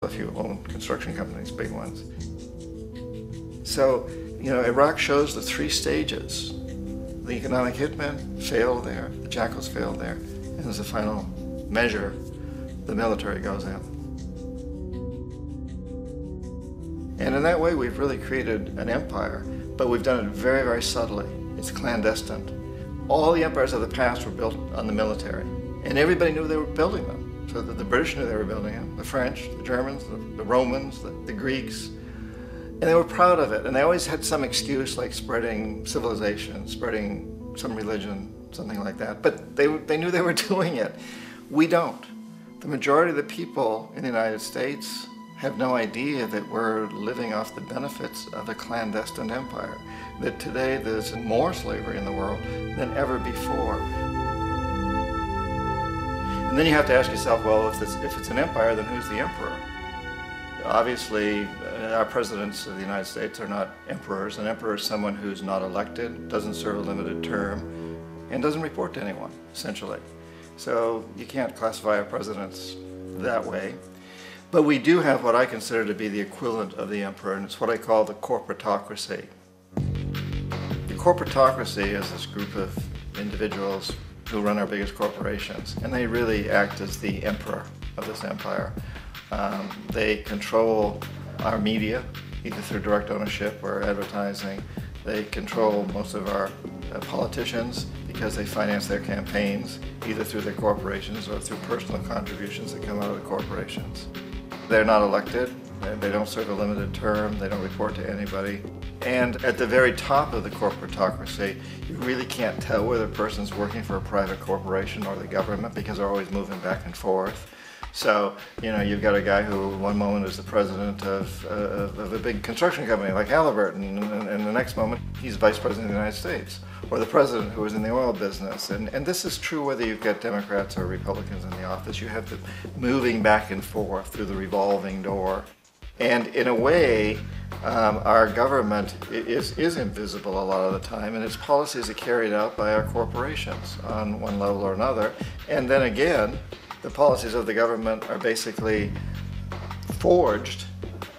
a few own construction companies, big ones. So, Iraq shows the three stages. The economic hitmen failed there, the jackals failed there, and as a final measure, the military goes in. And in that way, we've really created an empire, but we've done it very, very subtly. It's clandestine. All the empires of the past were built on the military, and everybody knew they were building them. So the British knew they were building them, the French, the Germans, the Romans, the Greeks, and they were proud of it. And they always had some excuse, like spreading civilization, spreading some religion, something like that. But they knew they were doing it. We don't. The majority of the people in the United States have no idea that we're living off the benefits of a clandestine empire, that today there's more slavery in the world than ever before. And then you have to ask yourself, well, if it's an empire, then who's the emperor? Obviously, our presidents of the United States are not emperors. An emperor is someone who's not elected, doesn't serve a limited term, and doesn't report to anyone, essentially. So you can't classify our presidents that way. But we do have what I consider to be the equivalent of the emperor, and it's what I call the corporatocracy. The corporatocracy is this group of individuals who run our biggest corporations, and they really act as the emperor of this empire. They control our media, either through direct ownership or advertising. They control most of our politicians because they finance their campaigns, either through their corporations or through personal contributions that come out of the corporations. They're not elected, they don't serve a limited term, they don't report to anybody. And at the very top of the corporatocracy, you really can't tell whether a person's working for a private corporation or the government because they're always moving back and forth. So, you've got a guy who one moment is the president of a big construction company like Halliburton, and the next moment he's vice president of the United States, or the president who is in the oil business. And this is true whether you've got Democrats or Republicans in the office. You have them moving back and forth through the revolving door. And in a way, our government is invisible a lot of the time, and its policies are carried out by our corporations on one level or another. And then again, the policies of the government are basically forged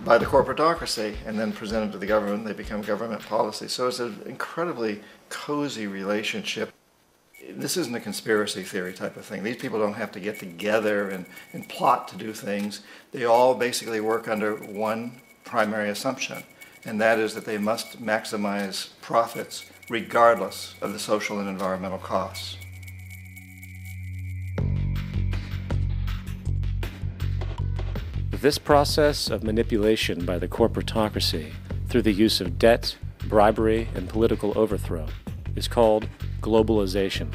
by the corporatocracy and then presented to the government. They become government policy. So it's an incredibly cozy relationship. This isn't a conspiracy theory type of thing. These people don't have to get together and plot to do things. They all basically work under one primary assumption, and that is that they must maximize profits regardless of the social and environmental costs. This process of manipulation by the corporatocracy through the use of debt, bribery, and political overthrow is called globalization.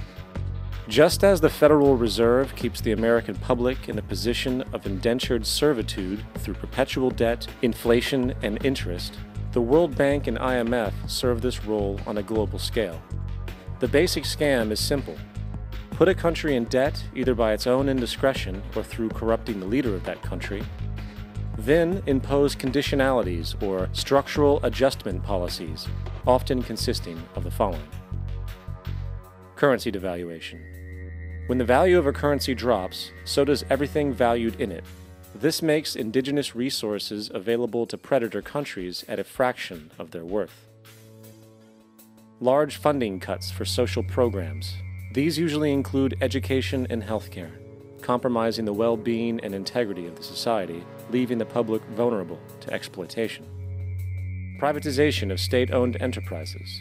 Just as the Federal Reserve keeps the American public in a position of indentured servitude through perpetual debt, inflation, and interest, the World Bank and IMF serve this role on a global scale. The basic scam is simple. Put a country in debt either by its own indiscretion or through corrupting the leader of that country, then impose conditionalities or structural adjustment policies, often consisting of the following. Currency devaluation. When the value of a currency drops, so does everything valued in it. This makes indigenous resources available to predator countries at a fraction of their worth. Large funding cuts for social programs. These usually include education and healthcare, compromising the well-being and integrity of the society, leaving the public vulnerable to exploitation. Privatization of state-owned enterprises.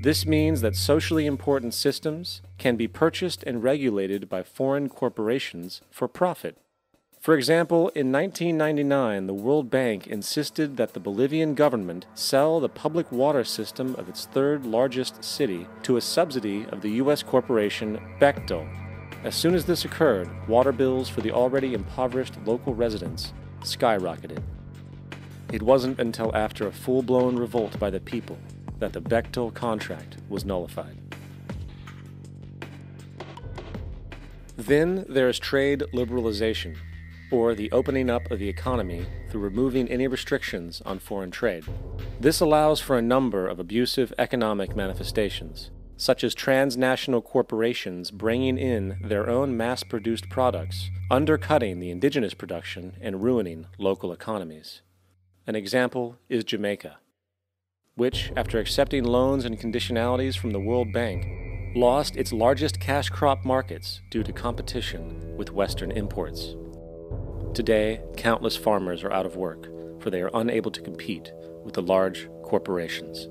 This means that socially important systems can be purchased and regulated by foreign corporations for profit. For example, in 1999, the World Bank insisted that the Bolivian government sell the public water system of its third largest city to a subsidy of the U.S. corporation Bechtel. As soon as this occurred, water bills for the already impoverished local residents skyrocketed. It wasn't until after a full-blown revolt by the people that the Bechtel contract was nullified. Then there is trade liberalization, or the opening up of the economy through removing any restrictions on foreign trade. This allows for a number of abusive economic manifestations, such as transnational corporations bringing in their own mass-produced products, undercutting the indigenous production and ruining local economies. An example is Jamaica, which, after accepting loans and conditionalities from the World Bank, lost its largest cash crop markets due to competition with Western imports. Today, countless farmers are out of work, for they are unable to compete with the large corporations.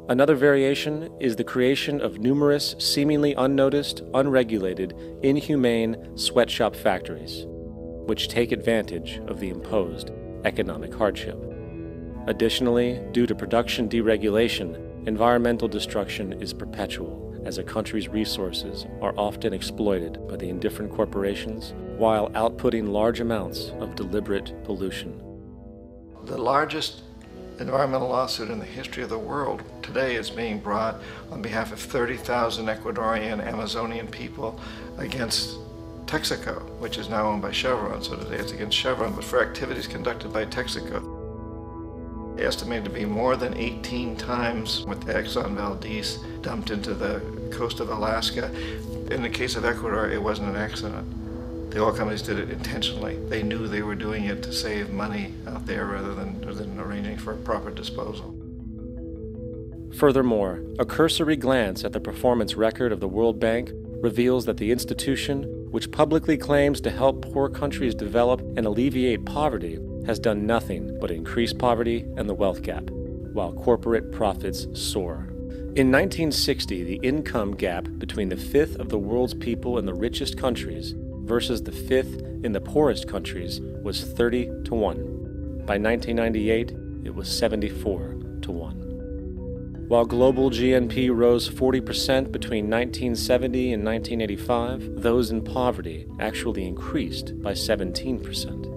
Another variation is the creation of numerous seemingly unnoticed, unregulated, inhumane sweatshop factories, which take advantage of the imposed economic hardship. Additionally, due to production deregulation, environmental destruction is perpetual, as a country's resources are often exploited by the indifferent corporations while outputting large amounts of deliberate pollution. The largest environmental lawsuit in the history of the world today is being brought on behalf of 30,000 Ecuadorian Amazonian people against Texaco, which is now owned by Chevron. So today it's against Chevron, but for activities conducted by Texaco. Estimated to be more than 18 times what the Exxon Valdez dumped into the coast of Alaska. In the case of Ecuador, it wasn't an accident. The oil companies did it intentionally. They knew they were doing it to save money out there rather than arranging for proper disposal. Furthermore, a cursory glance at the performance record of the World Bank reveals that the institution, which publicly claims to help poor countries develop and alleviate poverty, has done nothing but increase poverty and the wealth gap, while corporate profits soar. In 1960, the income gap between the fifth of the world's people in the richest countries versus the fifth in the poorest countries was 30 to 1. By 1998, it was 74 to 1. While global GNP rose 40% between 1970 and 1985, those in poverty actually increased by 17%.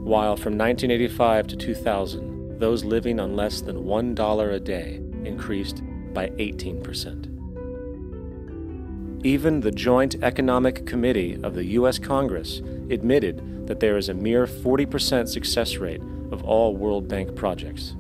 While from 1985 to 2000, those living on less than $1 a day increased by 18%. Even the Joint Economic Committee of the U.S. Congress admitted that there is a mere 40% success rate of all World Bank projects.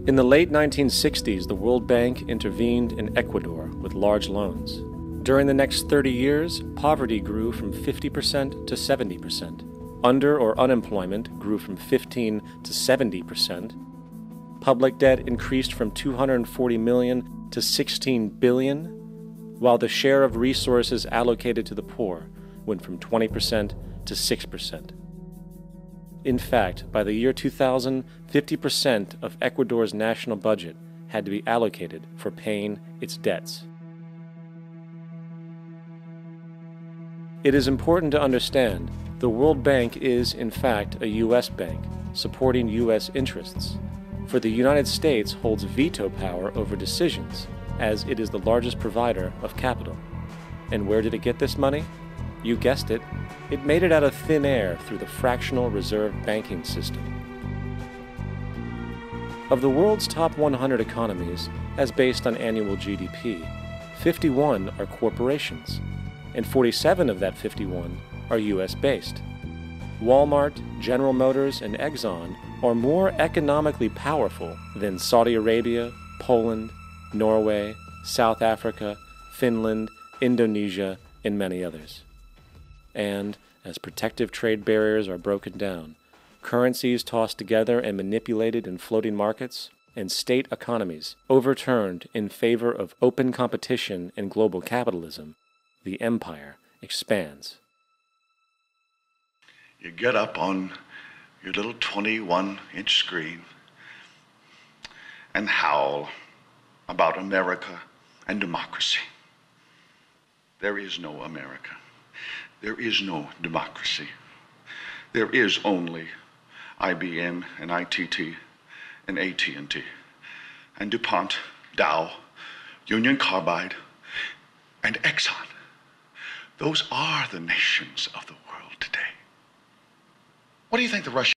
In the late 1960s, the World Bank intervened in Ecuador with large loans. During the next 30 years, poverty grew from 50% to 70%. Under or unemployment grew from 15 to 70%. Public debt increased from $240 million to $16 billion, while the share of resources allocated to the poor went from 20% to 6%. In fact, by the year 2000, 50% of Ecuador's national budget had to be allocated for paying its debts. It is important to understand the World Bank is, in fact, a U.S. bank, supporting U.S. interests, for the United States holds veto power over decisions, as it is the largest provider of capital. And where did it get this money? You guessed it, it made it out of thin air through the fractional reserve banking system. Of the world's top 100 economies, as based on annual GDP, 51 are corporations, and 47 of that 51 are U.S.-based. Walmart, General Motors, and Exxon are more economically powerful than Saudi Arabia, Poland, Norway, South Africa, Finland, Indonesia, and many others. And, as protective trade barriers are broken down, currencies tossed together and manipulated in floating markets, and state economies overturned in favor of open competition and global capitalism, the empire expands. You get up on your little 21-inch screen and howl about America and democracy. There is no America. There is no democracy. There is only IBM and ITT and AT&T and DuPont, Dow, Union Carbide, and Exxon. Those are the nations of the world today. What do you think the Russians